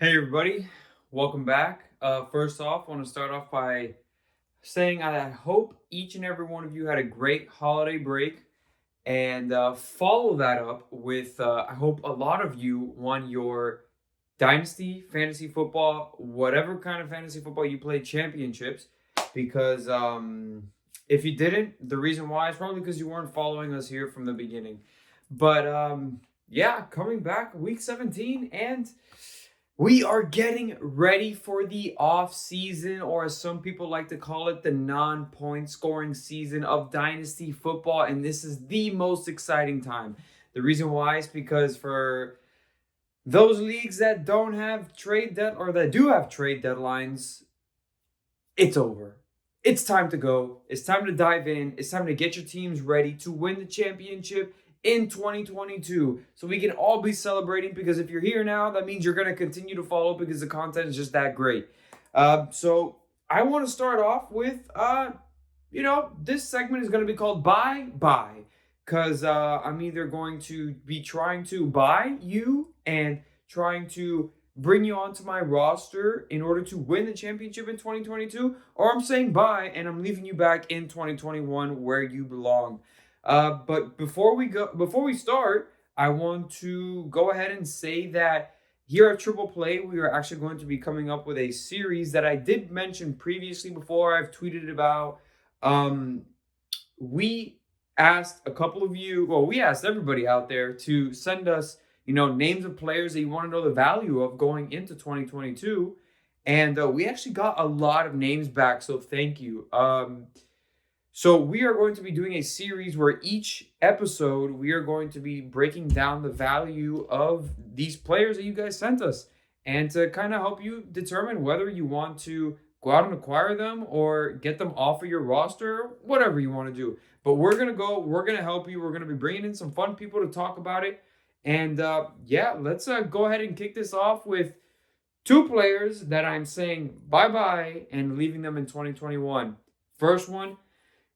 Hey everybody, welcome back. First off, I want to start off by saying I hope each and every one of you had a great holiday break and follow that up with I hope a lot of you won your Dynasty, fantasy football, whatever kind of fantasy football you played championships because if you didn't, the reason why is probably because you weren't following us here from the beginning. But yeah, coming back week 17 and we are getting ready for the off season, or as some people like to call it, the non-point scoring season of Dynasty football. And this is the most exciting time. The reason why is because for those leagues that don't have or that do have trade deadlines, it's over. It's time to go. It's time to dive in. It's time to get your teams ready to win the championship in 2022. So we can all be celebrating, because if you're here now, that means you're going to continue to follow because the content is just that great. So I want to start off with, this segment is going to be called Buy Buy, because I'm either going to be trying to buy you and trying to bring you onto my roster in order to win the championship in 2022, or I'm saying bye and I'm leaving you back in 2021 where you belong. But before we start, I want to go ahead and say that here at Triple Play, we are actually going to be coming up with a series that I did mention previously before. I've tweeted about. We asked a couple of you, well, we asked everybody out there to send us, names of players that you want to know the value of going into 2022. And we actually got a lot of names back, so thank you. So we are going to be doing a series where each episode we are going to be breaking down the value of these players that you guys sent us, and to kind of help you determine whether you want to go out and acquire them or get them off of your roster, whatever you want to do. But we're going to help you. We're going to be bringing in some fun people to talk about it. And let's go ahead and kick this off with two players that I'm saying bye-bye and leaving them in 2021. First one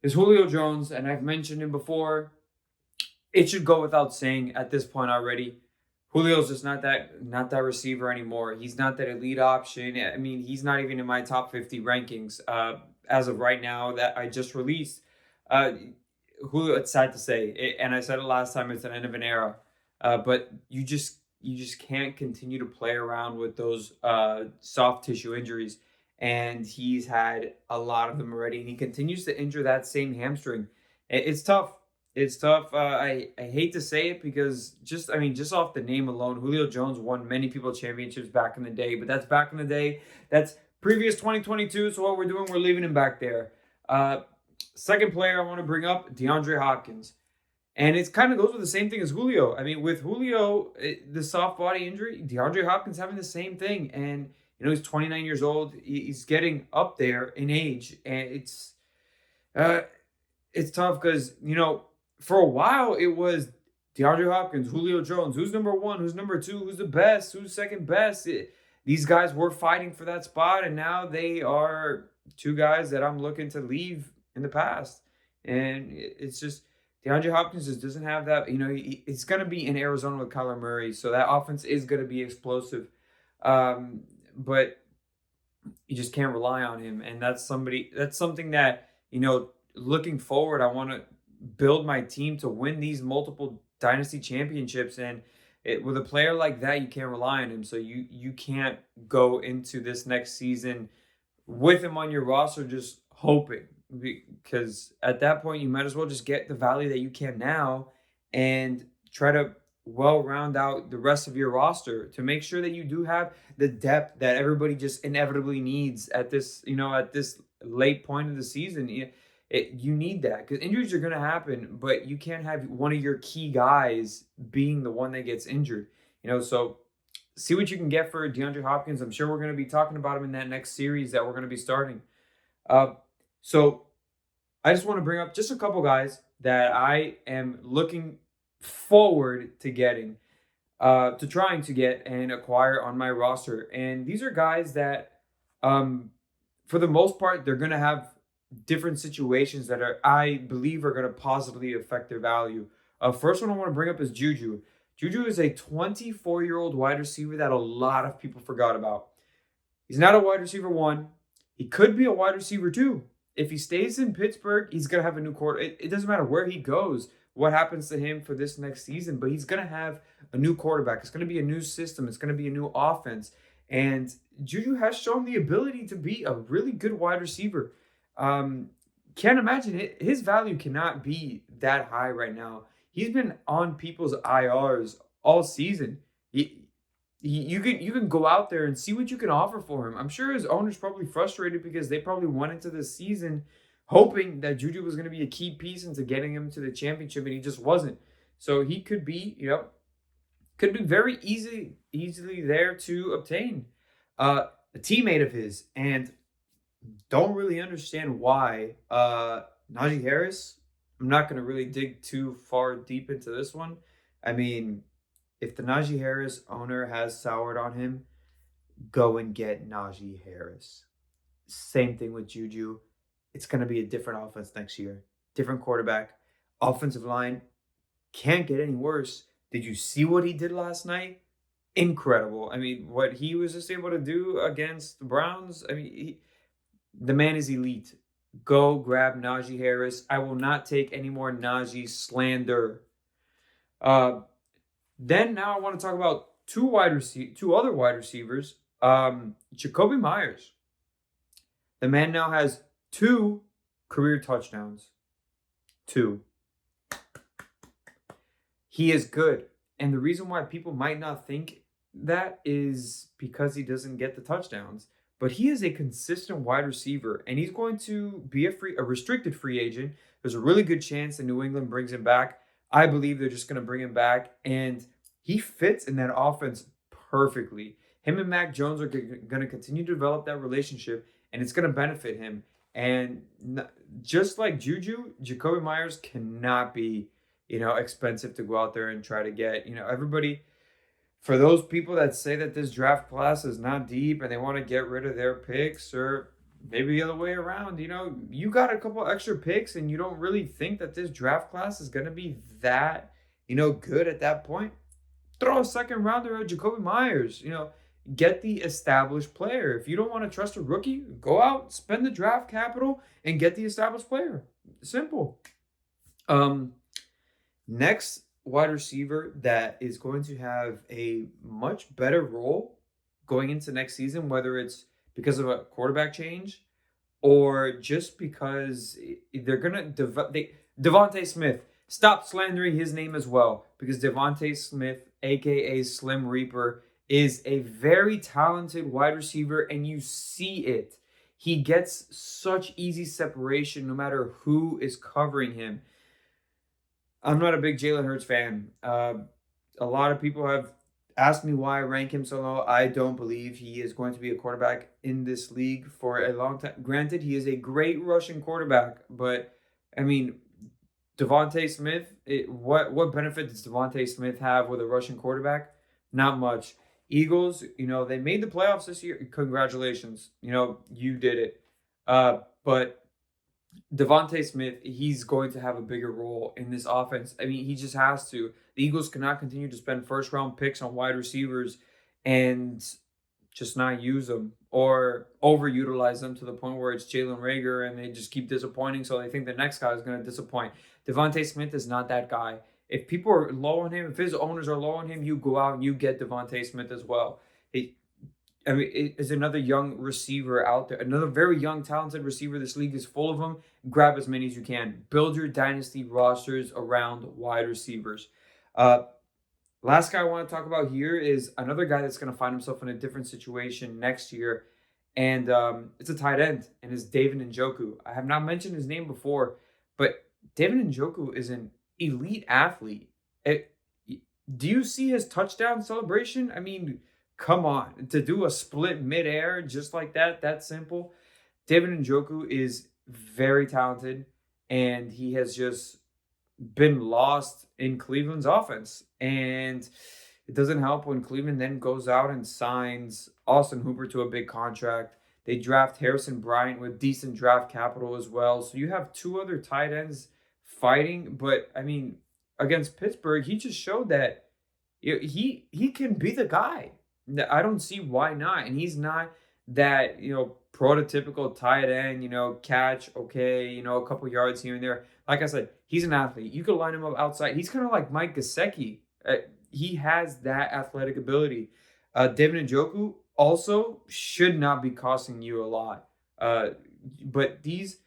is Julio Jones, and I've mentioned him before. It should go without saying at this point already. Julio's just not that receiver anymore. He's not that elite option. I mean, he's not even in my top 50 rankings as of right now that I just released. Julio, it's sad to say, and I said it last time, it's an end of an era. But you just can't continue to play around with those soft tissue injuries. And he's had a lot of them already, and he continues to injure that same hamstring. It's tough. It's tough. I hate to say it because just off the name alone, Julio Jones won many people championships back in the day, but that's back in the day. That's previous 2022. So what we're doing, we're leaving him back there. Second player I want to bring up, DeAndre Hopkins. And it kind of goes with the same thing as Julio. I mean, with Julio, the soft body injury, DeAndre Hopkins having the same thing. And, he's 29 years old. He's getting up there in age. And it's tough because, for a while it was DeAndre Hopkins, Julio Jones. Who's number one? Who's number two? Who's the best? Who's second best? These guys were fighting for that spot. And now they are two guys that I'm looking to leave in the past. And it's just, DeAndre Hopkins just doesn't have that. It's going to be in Arizona with Kyler Murray, so that offense is going to be explosive. But you just can't rely on him, and that's something that, looking forward, I want to build my team to win these multiple dynasty championships, and with a player like that, you can't rely on him. So you can't go into this next season with him on your roster just hoping. Because at that point, you might as well just get the value that you can now and try to round out the rest of your roster to make sure that you do have the depth that everybody just inevitably needs at this late point of the season. You need that because injuries are going to happen, but you can't have one of your key guys being the one that gets injured. So see what you can get for DeAndre Hopkins. I'm sure we're going to be talking about him in that next series that we're going to be starting. So I just want to bring up just a couple guys that I am looking forward to getting, to trying to get and acquire on my roster. And these are guys that, for the most part, they're going to have different situations that I believe are going to positively affect their value. First one I want to bring up is JuJu. JuJu is a 24-year-old wide receiver that a lot of people forgot about. He's not a wide receiver 1. He could be a wide receiver 2. If he stays in Pittsburgh, he's going to have a new quarter. It doesn't matter where he goes, what happens to him for this next season, but he's going to have a new quarterback. It's going to be a new system. It's going to be a new offense. And JuJu has shown the ability to be a really good wide receiver. Can't imagine it. His value cannot be that high right now. He's been on people's IRs all season. You can go out there and see what you can offer for him. I'm sure his owner's probably frustrated because they probably went into this season hoping that JuJu was going to be a key piece into getting him to the championship, and he just wasn't. So he could be, very easily there to obtain. A teammate of his, and don't really understand why. Najee Harris, I'm not going to really dig too far deep into this one. I mean, if the Najee Harris owner has soured on him, go and get Najee Harris. Same thing with JuJu. It's going to be a different offense next year. Different quarterback. Offensive line can't get any worse. Did you see what he did last night? Incredible. I mean, what he was just able to do against the Browns, I mean, the man is elite. Go grab Najee Harris. I will not take any more Najee slander. Then now I want to talk about two other wide receivers. Jacoby Myers. The man now has 2 career touchdowns. 2. He is good. And the reason why people might not think that is because he doesn't get the touchdowns. But he is a consistent wide receiver, and he's going to be a restricted free agent. There's a really good chance that New England brings him back. I believe they're just going to bring him back, and he fits in that offense perfectly. Him and Mac Jones are going to continue to develop that relationship, and it's going to benefit him. And just like JuJu, Jacoby Myers cannot be, expensive to go out there and try to get, everybody. For those people that say that this draft class is not deep and they want to get rid of their picks, or maybe the other way around, you got a couple extra picks and you don't really think that this draft class is going to be that, good at that point, throw a second rounder at Jacoby Myers, get the established player. If you don't want to trust a rookie, go out, spend the draft capital and get the established player. Simple. Next wide receiver that is going to have a much better role going into next season, whether it's because of a quarterback change or just because they're going to Devonta Smith. Stop slandering his name as well, because Devonta Smith, aka Slim Reaper, is a very talented wide receiver, and you see it. He gets such easy separation no matter who is covering him. I'm not a big Jalen Hurts fan. A lot of people have asked me why I rank him so low. I don't believe he is going to be a quarterback in this league for a long time. Granted, he is a great rushing quarterback, but I mean, Devonta Smith, what benefit does Devonta Smith have with a rushing quarterback? Not much. Eagles, they made the playoffs this year. Congratulations. You did it. But Devonta Smith, he's going to have a bigger role in this offense. I mean, he just has to. The Eagles cannot continue to spend first-round picks on wide receivers and just not use them or overutilize them to the point where it's Jalen Reagor and they just keep disappointing, so they think the next guy is going to disappoint. Devonta Smith is not that guy. If people are low on him, if his owners are low on him, you go out and you get Devonta Smith as well. It is another young receiver out there, another very young, talented receiver. This league is full of them. Grab as many as you can. Build your dynasty rosters around wide receivers. Last guy I want to talk about here is another guy that's going to find himself in a different situation next year, and it's a tight end, and it's David Njoku. I have not mentioned his name before, but David Njoku is an elite athlete. Do you see his touchdown celebration? I mean, come on. To do a split midair just like that, that's simple. David Njoku is very talented, and he has just been lost in Cleveland's offense. And it doesn't help when Cleveland then goes out and signs Austin Hooper to a big contract. They draft Harrison Bryant with decent draft capital as well. So you have 2 other tight ends fighting. But, I mean, against Pittsburgh, he just showed that he can be the guy. I don't see why not. And he's not that, prototypical tight end, catch, okay, a couple yards here and there. Like I said, he's an athlete. You could line him up outside. He's kind of like Mike Gesicki. He has that athletic ability. David Njoku also should not be costing you a lot. But these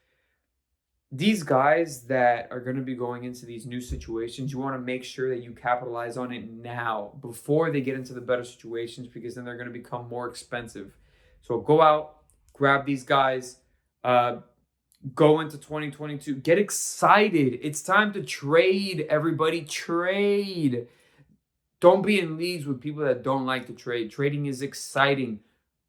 guys that are going to be going into these new situations, you want to make sure that you capitalize on it now before they get into the better situations, because then they're going to become more expensive. So go out, grab these guys, go into 2022, get excited. It's time to trade, everybody. Trade. Don't be in leagues with people that don't like to trade. Trading is exciting.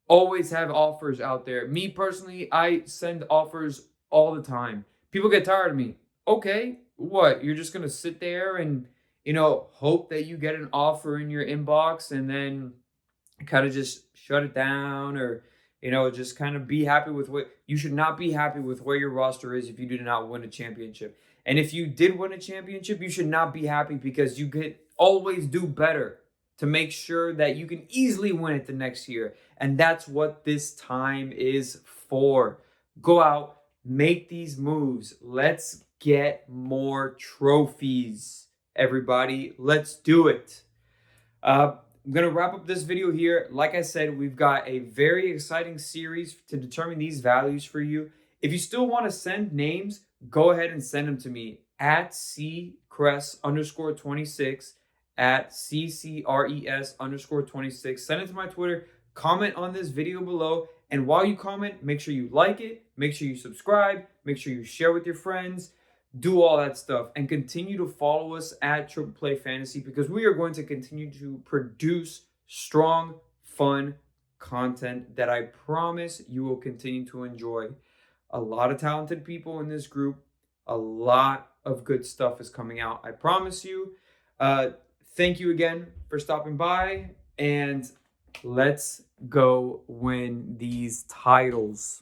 Always have offers out there. Me personally, I send offers all the time. People get tired of me. Okay, what? You're just going to sit there and, hope that you get an offer in your inbox and then kind of just shut it down, or, just kind of be happy with what you should not be happy with where your roster is if you did not win a championship. And if you did win a championship, you should not be happy, because you could always do better to make sure that you can easily win it the next year. And that's what this time is for. Go out, make these moves. Let's get more trophies, everybody. Let's do it. I'm going to wrap up this video here. Like I said, we've got a very exciting series to determine these values for you. If you still want to send names, go ahead and send them to me at @ccress_26, at @ccres_26. Send it to my Twitter. Comment on this video below. And while you comment, make sure you like it. Make sure you subscribe. Make sure you share with your friends. Do all that stuff. And continue to follow us at Triple Play Fantasy, because we are going to continue to produce strong, fun content that I promise you will continue to enjoy. A lot of talented people in this group. A lot of good stuff is coming out. I promise you. Thank you again for stopping by. And let's go win these titles.